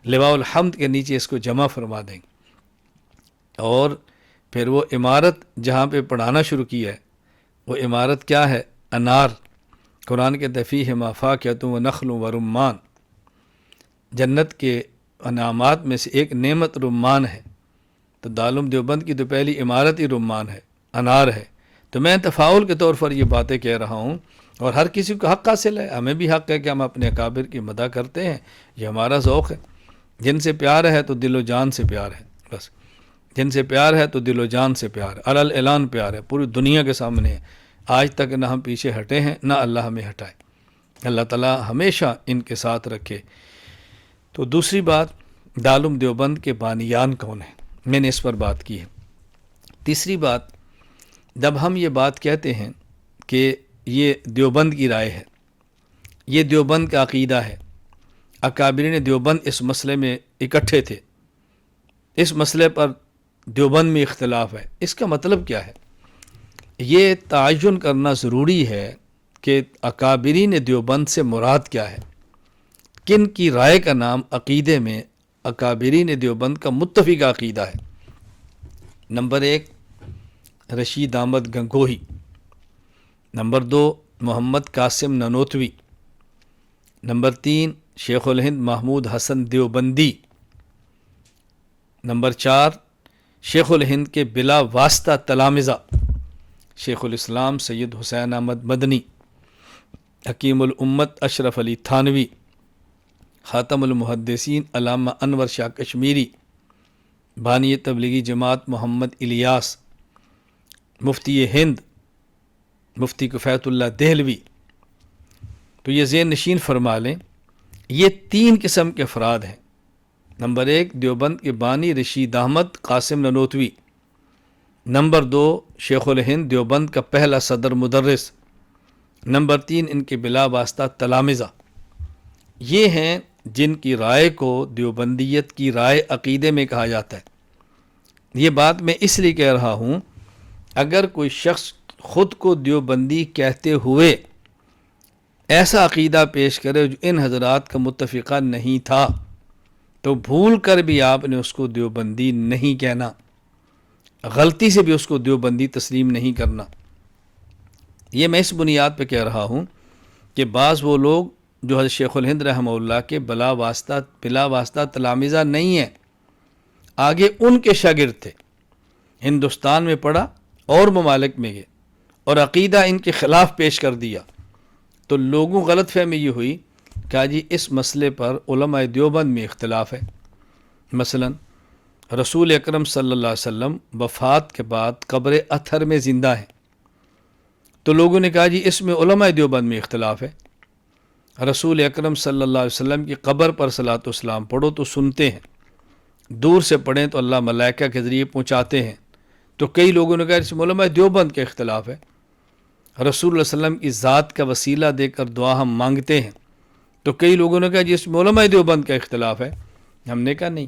لواء الحمد کے نیچے اس کو جمع فرما دیں گے۔ اور پھر وہ عمارت جہاں پہ پڑھانا شروع کیا ہے، وہ عمارت کیا ہے؟ انار، قرآن کے فیہما فاکہۃ ونخل ورمان، جنت کے انعامات میں سے ایک نعمت رمان ہے۔ تو دارالعلوم دیوبند کی تو پہلی عمارت ہی رمان ہے، انار ہے۔ تو میں تفاعل کے طور پر یہ باتیں کہہ رہا ہوں، اور ہر کسی کو حق حاصل ہے، ہمیں بھی حق ہے کہ ہم اپنے اکابر کی مدح کرتے ہیں، یہ ہمارا ذوق ہے۔ جن سے پیار ہے تو دل و جان سے پیار ہے، بس جن سے پیار ہے تو دل و جان سے پیار ہے، علی الاعلان پیار ہے، پوری دنیا کے سامنے ہے۔ آج تک نہ ہم پیچھے ہٹے ہیں نہ اللہ ہمیں ہٹائے، اللہ تعالیٰ ہمیشہ ان کے ساتھ رکھے۔ تو دوسری بات، دارالعلوم دیوبند کے بانیان کون ہیں، میں نے اس پر بات کی ہے۔ تیسری بات، جب ہم یہ بات کہتے ہیں کہ یہ دیوبند کی رائے ہے، یہ دیوبند کا عقیدہ ہے، اکابرین دیوبند اس مسئلے میں اکٹھے تھے، اس مسئلے پر دیوبند میں اختلاف ہے، اس کا مطلب کیا ہے؟ یہ تعین کرنا ضروری ہے کہ اکابرین دیوبند سے مراد کیا ہے، کن کی رائے کا نام عقیدے میں اکابرین دیوبند کا متفق عقیدہ ہے۔ نمبر 1 رشید احمد گنگوہی، نمبر 2 محمد قاسم ننوتوی، نمبر 3 شیخ الہند محمود حسن دیوبندی، نمبر 4 شیخ الہند کے بلا واسطہ تلامذہ شیخ الاسلام سید حسین احمد مدنی، حکیم الامت اشرف علی تھانوی، خاتم المحدثین علامہ انور شاہ کشمیری، بانی تبلیغی جماعت محمد الیاس، مفتی ہند مفتی کفایت اللہ دہلوی۔ تو یہ ذہن نشین فرما لیں، یہ 3 قسم کے افراد ہیں۔ نمبر 1 دیوبند کے بانی رشید احمد قاسم ننوتوی، نمبر 2 شیخ الہند دیوبند کا پہلا صدر مدرس، نمبر 3 ان کے بلا واسطہ تلامذہ۔ یہ ہیں جن کی رائے کو دیوبندیت کی رائے عقیدے میں کہا جاتا ہے۔ یہ بات میں اس لیے کہہ رہا ہوں، اگر کوئی شخص خود کو دیوبندی کہتے ہوئے ایسا عقیدہ پیش کرے جو ان حضرات کا متفقہ نہیں تھا، تو بھول کر بھی آپ نے اس کو دیوبندی نہیں کہنا، غلطی سے بھی اس کو دیوبندی تسلیم نہیں کرنا۔ یہ میں اس بنیاد پہ کہہ رہا ہوں کہ بعض وہ لوگ جو حضرت شیخ الہند رحمہ اللہ کے بلا واسطہ تلامذہ نہیں ہیں، آگے ان کے شاگرد تھے، ہندوستان میں پڑھا اور ممالک میں گئے اور عقیدہ ان کے خلاف پیش کر دیا، تو لوگوں غلط فہمی یہ ہوئی کہا جی اس مسئلے پر علماء دیوبند میں اختلاف ہے۔ مثلا رسول اکرم صلی اللہ علیہ وسلم وفات کے بعد قبر اطہر میں زندہ ہیں، تو لوگوں نے کہا جی اس میں علماء دیوبند میں اختلاف ہے۔ رسول اکرم صلی اللہ علیہ وسلم کی قبر پر صلاۃ والسلام پڑھو تو سنتے ہیں، دور سے پڑھیں تو اللہ ملائکہ کے ذریعے پہنچاتے ہیں، تو کئی لوگوں نے کہا اس میں علماء دیوبند کا اختلاف ہے۔ رسول اللہ علیہ وسلم کی ذات کا وسیلہ دے کر دعا ہم مانگتے ہیں، تو کئی لوگوں نے کہا جی اس میں علماء دیوبند کا اختلاف ہے۔ ہم نے کہا نہیں،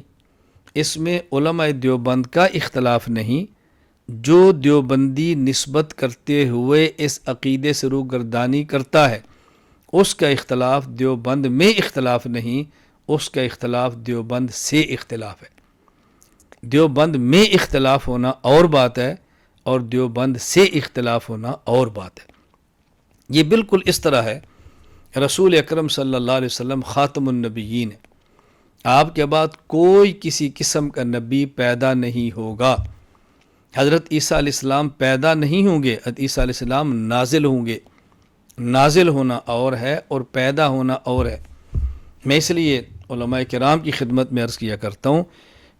اس میں علماء دیوبند کا اختلاف نہیں، جو دیوبندی نسبت کرتے ہوئے اس عقیدے سے روگردانی کرتا ہے اس کا اختلاف دیوبند میں اختلاف نہیں، اس کا اختلاف دیوبند سے اختلاف ہے۔ دیوبند میں اختلاف ہونا اور بات ہے، اور دیوبند سے اختلاف ہونا اور بات ہے۔ یہ بالکل اس طرح ہے، رسول اکرم صلی اللہ علیہ وسلم خاتم النبیین ہے، آپ کے بعد کوئی کسی قسم کا نبی پیدا نہیں ہوگا۔ حضرت عیسیٰ علیہ السلام پیدا نہیں ہوں گے، حضرت عیسیٰ علیہ السلام نازل ہوں گے۔ نازل ہونا اور ہے اور پیدا ہونا اور ہے۔ میں اس لیے علماء کرام کی خدمت میں عرض کیا کرتا ہوں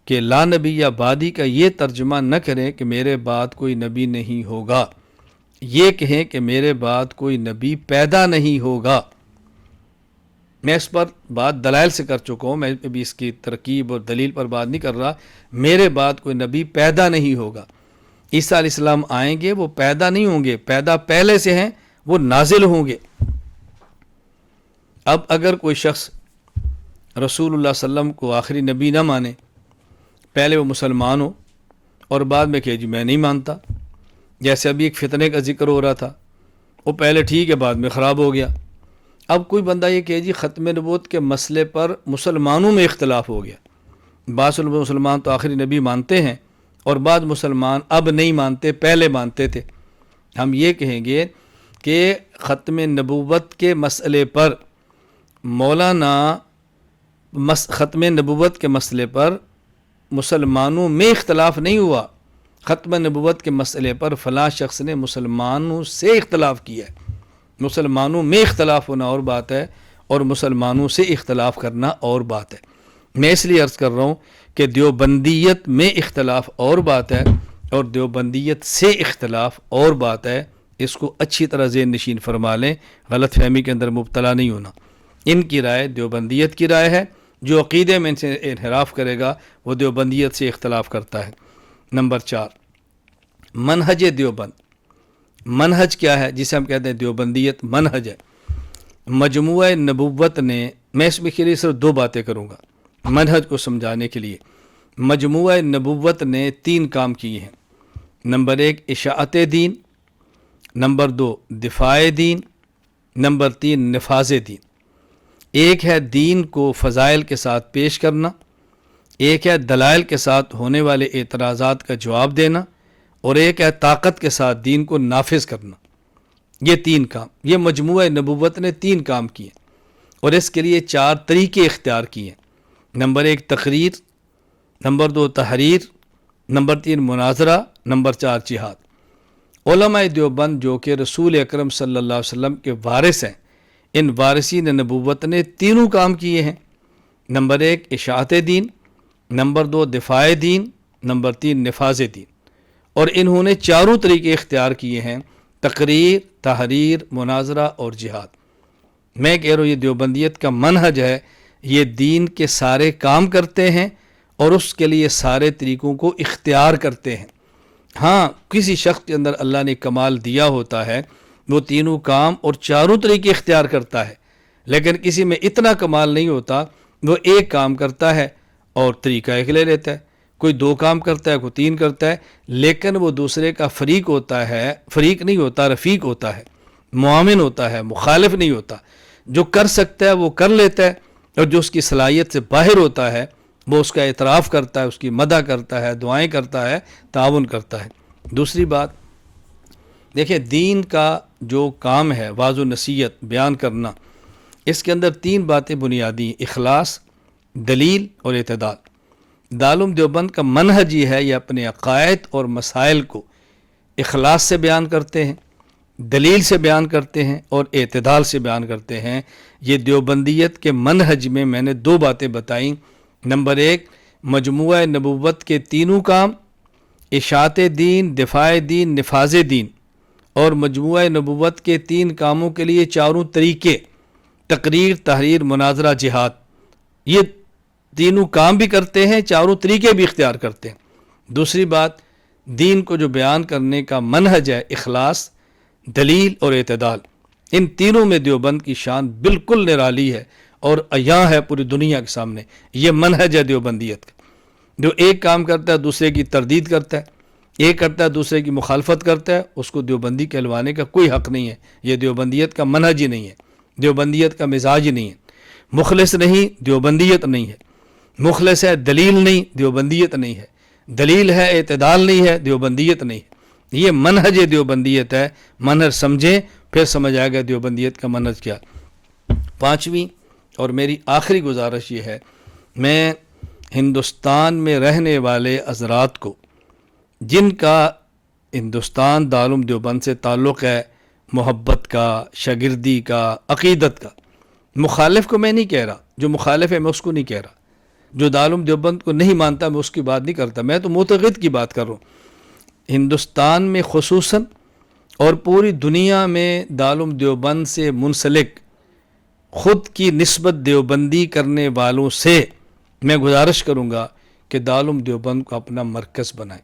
کہ لا نبی یا بعدی کا یہ ترجمہ نہ کریں کہ میرے بعد کوئی نبی نہیں ہوگا، یہ کہیں کہ میرے بعد کوئی نبی پیدا نہیں ہوگا۔ میں اس پر بات دلائل سے کر چکا ہوں، میں ابھی اس کی ترکیب اور دلیل پر بات نہیں کر رہا۔ میرے بعد کوئی نبی پیدا نہیں ہوگا۔ عیسیٰ علیہ السلام آئیں گے، وہ پیدا نہیں ہوں گے، پیدا پہلے سے ہیں، وہ نازل ہوں گے۔ اب اگر کوئی شخص رسول اللہ صلی اللہ علیہ وسلم کو آخری نبی نہ مانے، پہلے وہ مسلمان ہو اور بعد میں کہ جی میں نہیں مانتا، جیسے ابھی ایک فتنے کا ذکر ہو رہا تھا، وہ پہلے ٹھیک ہے بعد میں خراب ہو گیا۔ اب کوئی بندہ یہ کہ جی ختم نبوت کے مسئلے پر مسلمانوں میں اختلاف ہو گیا، بعض مسلمان تو آخری نبی مانتے ہیں اور بعض مسلمان اب نہیں مانتے، پہلے مانتے تھے۔ ہم یہ کہیں گے کہ ختم نبوت کے مسئلے پر مولانا ختم نبوت کے مسئلے پر مسلمانوں میں اختلاف نہیں ہوا، ختم نبوت کے مسئلے پر فلاں شخص نے مسلمانوں سے اختلاف کیا ہے۔ مسلمانوں میں اختلاف ہونا اور بات ہے، اور مسلمانوں سے اختلاف کرنا اور بات ہے۔ میں اس لیے عرض کر رہا ہوں کہ دیوبندیت میں اختلاف اور بات ہے اور دیوبندیت سے اختلاف اور بات ہے۔ اس کو اچھی طرح ذہن نشین فرما لیں، غلط فہمی کے اندر مبتلا نہیں ہونا۔ ان کی رائے دیوبندیت کی رائے ہے، جو عقیدے میں ان سے انحراف کرے گا وہ دیوبندیت سے اختلاف کرتا ہے۔ نمبر 4، منہج دیوبند۔ منہج کیا ہے جسے ہم کہتے ہیں دیوبندیت؟ منہج ہے مجموعہ نبوت نے، میں اس میں کے لیے صرف 2 باتیں کروں گا منہج کو سمجھانے کے لیے۔ مجموعہ نبوت نے 3 کام کیے ہیں۔ نمبر 1 اشاعت دین، نمبر 2 دفاع دین، نمبر 3 نفاذ دین۔ ایک ہے دین کو فضائل کے ساتھ پیش کرنا، ایک ہے دلائل کے ساتھ ہونے والے اعتراضات کا جواب دینا، اور ایک ہے طاقت کے ساتھ دین کو نافذ کرنا۔ یہ 3 کام، یہ مجموعہ نبوت نے 3 کام کیے، اور اس کے لیے 4 طریقے اختیار کیے۔ نمبر 1 تقریر، نمبر 2 تحریر، نمبر 3 مناظرہ، نمبر 4 جہاد۔ علماء دیوبند جو کہ رسول اکرم صلی اللہ علیہ وسلم کے وارث ہیں، ان وارثین نبوت نے 3 کام کیے ہیں۔ نمبر 1 اشاعت دین، نمبر 2 دفاع دین، نمبر 3 نفاذ دین، اور انہوں نے 4 طریقے اختیار کیے ہیں: تقریر، تحریر، مناظرہ اور جہاد۔ میں کہہ رہا ہوں یہ دیوبندیت کا منہج ہے، یہ دین کے سارے کام کرتے ہیں اور اس کے لیے سارے طریقوں کو اختیار کرتے ہیں۔ ہاں کسی شخص کے اندر اللہ نے کمال دیا ہوتا ہے، وہ 3 کام اور 4 طریقے اختیار کرتا ہے، لیکن کسی میں اتنا کمال نہیں ہوتا، وہ 1 کام کرتا ہے اور طریقہ 1 لے لیتا ہے، کوئی 2 کام کرتا ہے، کوئی 3 کرتا ہے، لیکن وہ دوسرے کا فریق ہوتا ہے، فریق نہیں ہوتا، رفیق ہوتا ہے، معاون ہوتا ہے، مخالف نہیں ہوتا۔ جو کر سکتا ہے وہ کر لیتا ہے، اور جو اس کی صلاحیت سے باہر ہوتا ہے وہ اس کا اعتراف کرتا ہے، اس کی مدح کرتا ہے، دعائیں کرتا ہے، تعاون کرتا ہے۔ دوسری بات دیکھیں، دین کا جو کام ہے واعظ و نصیحت بیان کرنا، اس کے اندر 3 باتیں بنیادی ہیں: اخلاص، دلیل اور اعتدال۔ دارالعلوم دیوبند کا منہج یہ ہے، یہ اپنے عقائد اور مسائل کو اخلاص سے بیان کرتے ہیں، دلیل سے بیان کرتے ہیں اور اعتدال سے بیان کرتے ہیں۔ یہ دیوبندیت کے منہج میں نے دو باتیں بتائیں۔ نمبر ایک، مجموعہ نبوت کے تینوں کام، اشاعت دین، دفاع دین، نفاذ دین، اور مجموعہ نبوت کے تین کاموں کے لیے چاروں طریقے، تقریر، تحریر، مناظرہ، جہاد، یہ تینوں کام بھی کرتے ہیں، چاروں طریقے بھی اختیار کرتے ہیں۔ دوسری بات، دین کو جو بیان کرنے کا منہج ہے، اخلاص، دلیل اور اعتدال، ان تینوں میں دیوبند کی شان بالکل نرالی ہے اور عیاں ہے پوری دنیا کے سامنے۔ یہ منہج ہے دیوبندیت کا۔ جو ایک کام کرتا ہے دوسرے کی تردید کرتا ہے، ایک کرتا ہے دوسرے کی مخالفت کرتا ہے، اس کو دیوبندی کہلوانے کا کوئی حق نہیں ہے۔ یہ دیوبندیت کا منہج ہی نہیں ہے، دیوبندیت کا مزاج ہی نہیں ہے۔ مخلص نہیں، دیوبندیت نہیں ہے۔ مخلص ہے، دلیل نہیں، دیوبندیت نہیں ہے۔ دلیل ہے، اعتدال نہیں ہے، دیوبندیت نہیں ہے۔ یہ منہج دیوبندیت ہے۔ منہج سمجھیں پھر سمجھ آئے گا دیوبندیت کا منہج کیا۔ پانچویں اور میری آخری گزارش یہ ہے، میں ہندوستان میں رہنے والے حضرات کو جن کا ہندوستان دارالعلوم دیوبند سے تعلق ہے، محبت کا، شاگردی کا، عقیدت کا، مخالف کو میں نہیں کہہ رہا، جو مخالف ہے میں اس کو نہیں کہہ رہا، جو دارالعلوم دیوبند کو نہیں مانتا میں اس کی بات نہیں کرتا، میں تو معتقد کی بات کر رہا ہوں۔ ہندوستان میں خصوصاً اور پوری دنیا میں دارالعلوم دیوبند سے منسلک خود کی نسبت دیوبندی کرنے والوں سے میں گزارش کروں گا کہ دارالعلوم دیوبند کو اپنا مرکز بنائیں،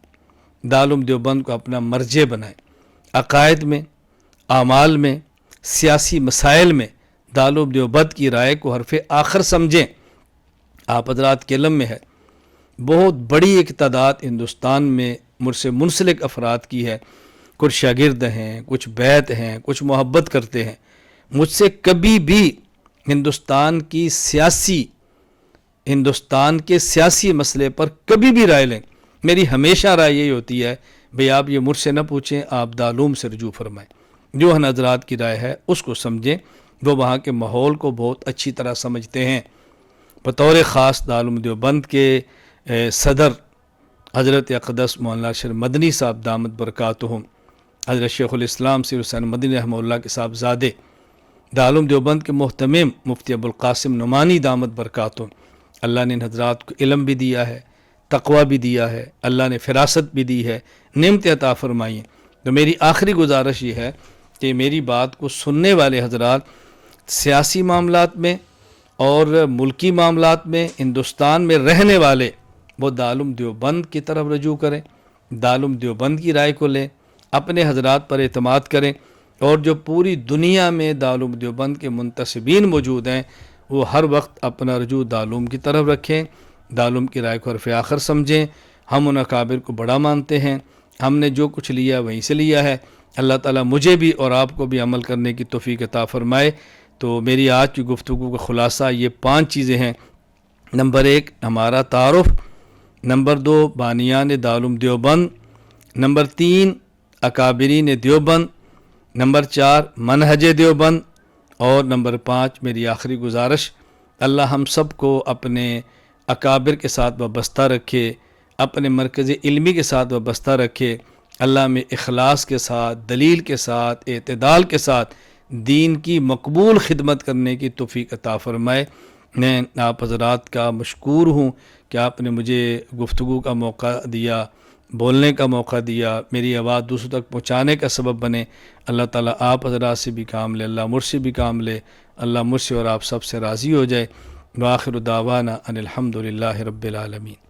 دارالعلوم دیوبند کو اپنا مرجع بنائیں، عقائد میں، اعمال میں، سیاسی مسائل میں دارالعلوم دیوبند کی رائے کو حرف آخر سمجھیں۔ آپ حضرات کے علم میں ہے، بہت بڑی ایک تعداد ہندوستان میں مجھ سے منسلک افراد کی ہے، کچھ شاگرد ہیں، کچھ بیعت ہیں، کچھ محبت کرتے ہیں۔ مجھ سے کبھی بھی ہندوستان کے سیاسی مسئلے پر کبھی بھی رائے لیں، میری ہمیشہ رائے یہی ہوتی ہے، بھئی آپ یہ مجھ سے نہ پوچھیں، آپ دارالعلوم سے رجوع فرمائیں۔ جو حضرات کی رائے ہے اس کو سمجھیں، وہ وہاں کے ماحول کو بہت اچھی طرح سمجھتے ہیں۔ بطور خاص دارالعلوم دیوبند کے صدر حضرت اقدس مولانا ارشد مدنی صاحب دامت برکاتہم، حضرت شیخ الاسلام سید حسین مدنی رحمہ اللہ کے صاحبزادے، دارالعلوم دیوبند کے محتمم مفتی ابوالقاسم نعمانی دامت برکاتہم، اللہ نے ان حضرات کو علم بھی دیا ہے، تقوی بھی دیا ہے، اللہ نے فراست بھی دی ہے، نعمت عطا فرمائی ہیں۔ تو میری آخری گزارش یہ ہے کہ میری بات کو سننے والے حضرات سیاسی معاملات میں اور ملکی معاملات میں ہندوستان میں رہنے والے وہ دارالعلوم دیوبند کی طرف رجوع کریں، دارالعلوم دیوبند کی رائے کو لیں، اپنے حضرات پر اعتماد کریں، اور جو پوری دنیا میں دارالعلوم دیوبند کے منتسبین موجود ہیں وہ ہر وقت اپنا رجوع دارالعلوم کی طرف رکھیں، دارالعلوم کی رائے کو حرف آخر سمجھیں۔ ہم ان اکابر کو بڑا مانتے ہیں، ہم نے جو کچھ لیا وہیں سے لیا ہے۔ اللہ تعالیٰ مجھے بھی اور آپ کو بھی عمل کرنے کی توفیق عطا فرمائے۔ تو میری آج کی گفتگو کا خلاصہ یہ 5 چیزیں ہیں۔ نمبر 1 ہمارا تعارف، نمبر 2 بانیان دارالعلوم دیوبند، نمبر 3 اکابرین دیوبند، نمبر 4 منہج دیوبند، اور نمبر 5 میری آخری گزارش، اللہ ہم سب کو اپنے اکابر کے ساتھ وابستہ رکھے، اپنے مرکز علمی کے ساتھ وابستہ رکھے، اللہ میں اخلاص کے ساتھ، دلیل کے ساتھ، اعتدال کے ساتھ دین کی مقبول خدمت کرنے کی توفیق عطا فرمائے۔ میں آپ حضرات کا مشکور ہوں کہ آپ نے مجھے گفتگو کا موقع دیا، بولنے کا موقع دیا، میری آواز دوسروں تک پہنچانے کا سبب بنے۔ اللہ تعالیٰ آپ حضرات سے بھی کام لے، اللہ مجھ سے بھی کام لے، اللہ مجھ سے اور آپ سب سے راضی ہو جائے۔ وآخر دعوانا ان الحمد للہ رب العالمین۔